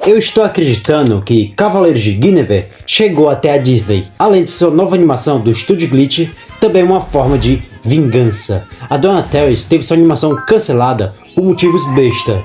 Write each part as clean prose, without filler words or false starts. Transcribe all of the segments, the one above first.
Eu estou acreditando que Cavaleiros de Guinevere chegou até a Disney. Além de sua nova animação do Estúdio Glitch, também é uma forma de vingança. A Dona Terrace teve sua animação cancelada por motivos besta,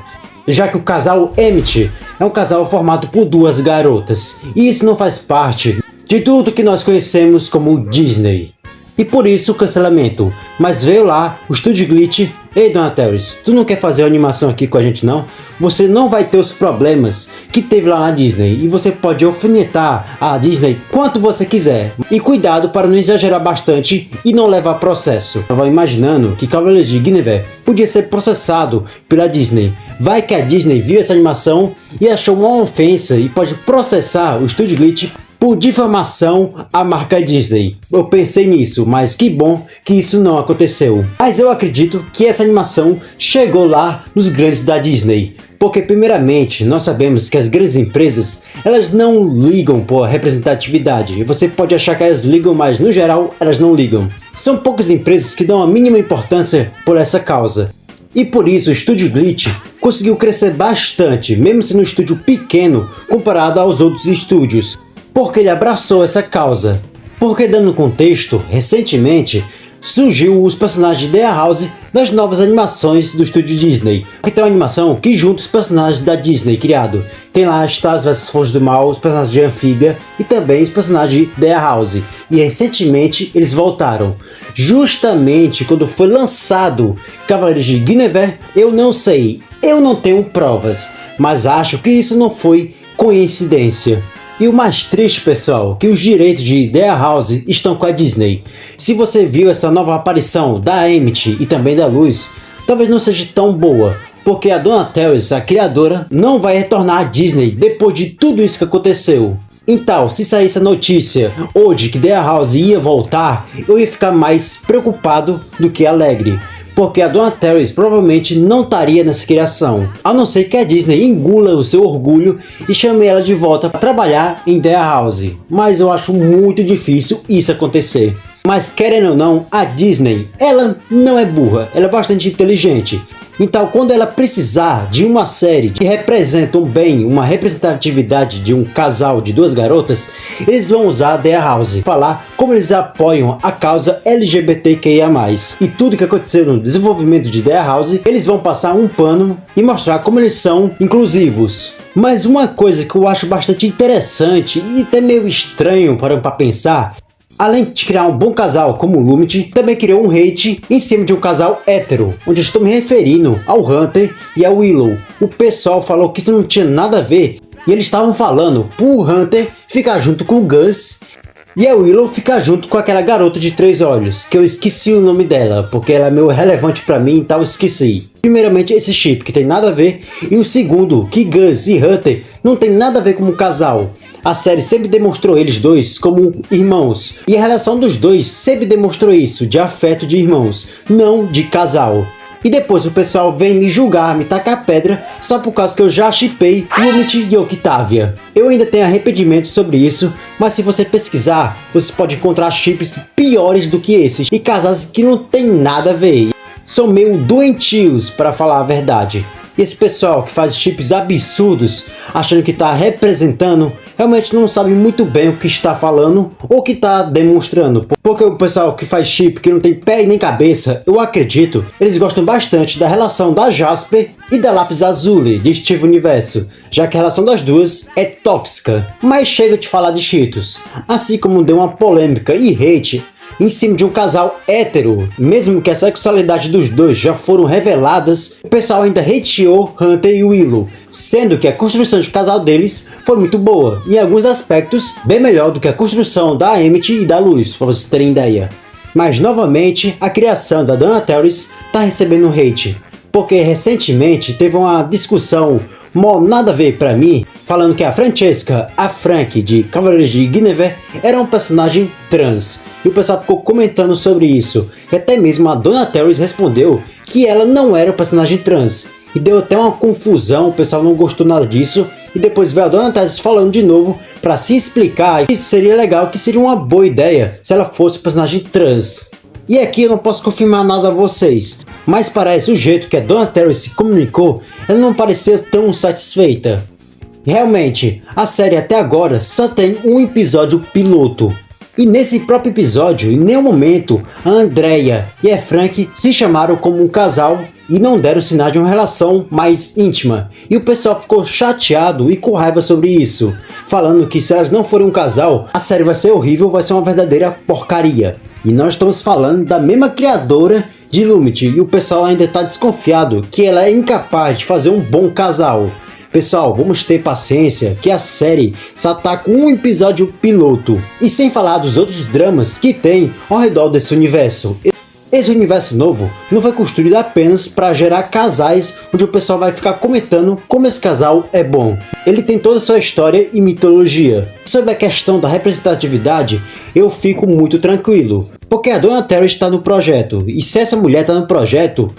já que o casal Emmett é um casal formado por duas garotas, e isso não faz parte de tudo que nós conhecemos como Disney. E por isso o cancelamento. Mas veio lá o Estúdio Glitch. Ei, Dona Terrace, tu não quer fazer uma animação aqui com a gente não? Você não vai ter os problemas que teve lá na Disney. E você pode alfinetar a Disney quanto você quiser. E cuidado para não exagerar bastante e não levar processo. Eu estava imaginando que Cavaleiros de Guinevere podia ser processado pela Disney. Vai que a Disney viu essa animação e achou uma ofensa e pode processar o Estúdio Glitch por difamação à marca Disney. Eu pensei nisso, mas que bom que isso não aconteceu. Mas eu acredito que essa animação chegou lá nos grandes da Disney. Porque primeiramente, nós sabemos que as grandes empresas, elas não ligam por representatividade. E você pode achar que elas ligam, mas no geral, elas não ligam. São poucas empresas que dão a mínima importância por essa causa. E por isso o Estúdio Glitch conseguiu crescer bastante, mesmo sendo um estúdio pequeno comparado aos outros estúdios. Porque ele abraçou essa causa. Porque, dando contexto, recentemente surgiu os personagens de The House das novas animações do estúdio Disney. Que tem uma animação que junta os personagens da Disney criado. Tem lá Stars vs Forças do Mal, os personagens de Anfíbia e também os personagens de The House. E recentemente eles voltaram. Justamente quando foi lançado Cavaleiros de Guinevere, eu não sei, eu não tenho provas, mas acho que isso não foi coincidência. E o mais triste, pessoal, que os direitos de The House estão com a Disney. Se você viu essa nova aparição da Emmett e também da Luz, talvez não seja tão boa, porque a Dona Terrace, a criadora, não vai retornar à Disney depois de tudo isso que aconteceu. Então, se saísse a notícia hoje que The House ia voltar, eu ia ficar mais preocupado do que alegre. Porque a Dona Terrace provavelmente não estaria nessa criação, a não ser que a Disney engula o seu orgulho e chame ela de volta para trabalhar em The House. Mas eu acho muito difícil isso acontecer. Mas querendo ou não, a Disney, ela não é burra, ela é bastante inteligente. Então, quando ela precisar de uma série que representa bem uma representatividade de um casal de duas garotas, eles vão usar The House, falar como eles apoiam a causa LGBTQIA+. E tudo que aconteceu no desenvolvimento de The House, eles vão passar um pano e mostrar como eles são inclusivos. Mas uma coisa que eu acho bastante interessante e até meio estranho para pensar, além de criar um bom casal como o Lumit, também criou um hate em cima de um casal hétero, onde eu estou me referindo ao Hunter e ao Willow. O pessoal falou que isso não tinha nada a ver, e eles estavam falando pro Hunter ficar junto com o Gus e a Willow ficar junto com aquela garota de 3 olhos, que eu esqueci o nome dela, porque ela é meio relevante pra mim, então eu esqueci. Primeiramente esse chip que tem nada a ver, e o segundo, que Gus e Hunter não tem nada a ver como casal. A série sempre demonstrou eles dois como irmãos, e a relação dos dois sempre demonstrou isso, de afeto de irmãos, não de casal. E depois o pessoal vem me julgar, me tacar pedra, só por causa que eu já shippei Lumit e Octavia. Eu ainda tenho arrependimento sobre isso, mas se você pesquisar, você pode encontrar chips piores do que esses, e casais que não tem nada a ver. São meio doentios, para falar a verdade. E esse pessoal que faz chips absurdos, achando que está representando, realmente não sabe muito bem o que está falando ou o que está demonstrando. Porque o pessoal que faz chip que não tem pé e nem cabeça, eu acredito, eles gostam bastante da relação da Jasper e da Lápis Lazuli de Steve Universo, já que a relação das duas é tóxica. Mas chega de falar de Cheetos, assim como deu uma polêmica e hate em cima de um casal hétero, mesmo que a sexualidade dos dois já foram reveladas, o pessoal ainda hateou Hunter e Willow, sendo que a construção de casal deles foi muito boa, em alguns aspectos bem melhor do que a construção da Emmett e da Luz, para vocês terem ideia. Mas novamente, a criação da Dona Terrace está recebendo hate, porque recentemente teve uma discussão nada a ver pra mim, falando que a Francesca, a Frank de Cavaleiros de Guinevere, era um personagem trans. E o pessoal ficou comentando sobre isso. E até mesmo a Dona Terrace respondeu que ela não era um personagem trans. E deu até uma confusão, o pessoal não gostou nada disso. E depois veio a Dona Terrace falando de novo para se explicar. E seria legal, que seria uma boa ideia se ela fosse um personagem trans. E aqui eu não posso confirmar nada a vocês, mas parece o jeito que a Dona Terrace se comunicou, ela não pareceu tão satisfeita. Realmente, a série até agora só tem um episódio piloto. E nesse próprio episódio, em nenhum momento, a Andrea e a Frank se chamaram como um casal e não deram sinal de uma relação mais íntima. E o pessoal ficou chateado e com raiva sobre isso, falando que se elas não forem um casal, a série vai ser horrível, vai ser uma verdadeira porcaria. E nós estamos falando da mesma criadora de Lumity, e o pessoal ainda está desconfiado que ela é incapaz de fazer um bom casal. Pessoal, vamos ter paciência que a série só tá com um episódio piloto. E sem falar dos outros dramas que tem ao redor desse universo. Esse universo novo não foi construído apenas para gerar casais onde o pessoal vai ficar comentando como esse casal é bom. Ele tem toda a sua história e mitologia. Sobre a questão da representatividade, eu fico muito tranquilo, porque a Donatello está no projeto, e se essa mulher está no projeto,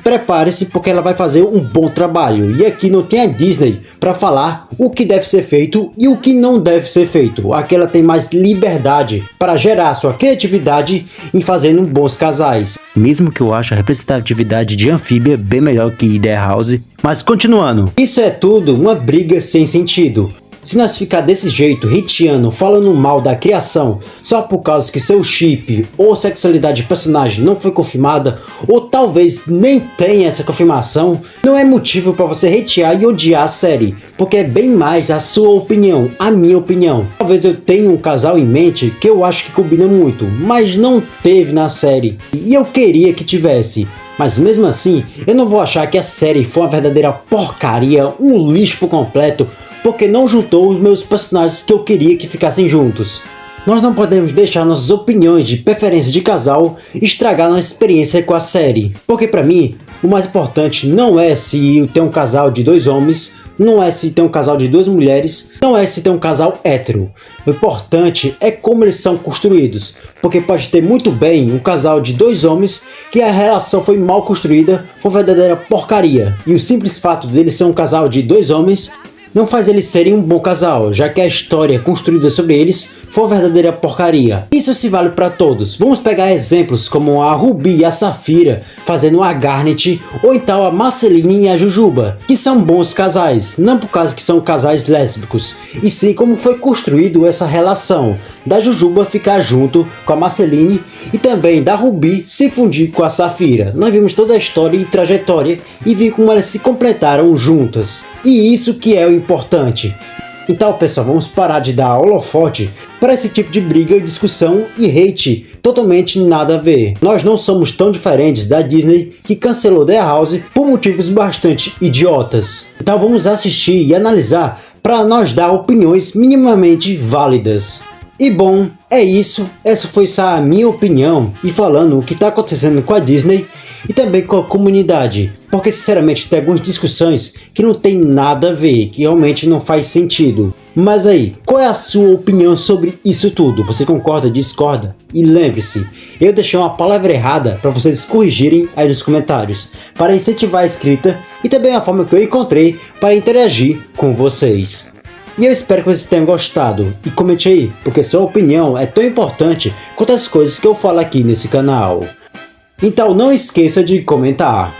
prepare-se porque ela vai fazer um bom trabalho. E aqui não tem a Disney para falar o que deve ser feito e o que não deve ser feito. Aqui ela tem mais liberdade para gerar sua criatividade em fazendo bons casais. Mesmo que eu ache a representatividade de Anfíbia bem melhor que The House. Mas continuando. Isso é tudo uma briga sem sentido. Se nós ficar desse jeito, hateando, falando mal da criação, só por causa que seu chip ou sexualidade de personagem não foi confirmada, ou talvez nem tenha essa confirmação, não é motivo para você hatear e odiar a série, porque é bem mais a sua opinião, a minha opinião. Talvez eu tenha um casal em mente que eu acho que combina muito, mas não teve na série, e eu queria que tivesse. Mas mesmo assim, eu não vou achar que a série foi uma verdadeira porcaria, um lixo por completo, porque não juntou os meus personagens que eu queria que ficassem juntos. Nós não podemos deixar nossas opiniões de preferência de casal estragar nossa experiência com a série. Porque pra mim, o mais importante não é se tem um casal de dois homens, não é se tem um casal de duas mulheres, não é se tem um casal hétero. O importante é como eles são construídos, porque pode ter muito bem um casal de dois homens que a relação foi mal construída, foi uma verdadeira porcaria. E o simples fato deles ser um casal de dois homens não faz eles serem um bom casal, já que a história construída sobre eles foi uma verdadeira porcaria. Isso se vale para todos. Vamos pegar exemplos como a Ruby e a Safira fazendo a Garnet, ou então a Marceline e a Jujuba, que são bons casais, não por causa que são casais lésbicos, e sim como foi construído essa relação da Jujuba ficar junto com a Marceline e também da Ruby se fundir com a Safira. Nós vimos toda a história e trajetória e vimos como elas se completaram juntas. E isso que é o importante. Então pessoal, vamos parar de dar holofote para esse tipo de briga, discussão e hate totalmente nada a ver. Nós não somos tão diferentes da Disney, que cancelou The House por motivos bastante idiotas. Então vamos assistir e analisar para nós dar opiniões minimamente válidas. E bom, é isso. Essa foi só a minha opinião e falando o que está acontecendo com a Disney e também com a comunidade, porque sinceramente tem algumas discussões que não tem nada a ver, que realmente não faz sentido. Mas aí, qual é a sua opinião sobre isso tudo? Você concorda, discorda? E lembre-se, eu deixei uma palavra errada para vocês corrigirem aí nos comentários, para incentivar a escrita e também a forma que eu encontrei para interagir com vocês. E eu espero que vocês tenham gostado, e comente aí, porque sua opinião é tão importante quanto as coisas que eu falo aqui nesse canal. Então não esqueça de comentar.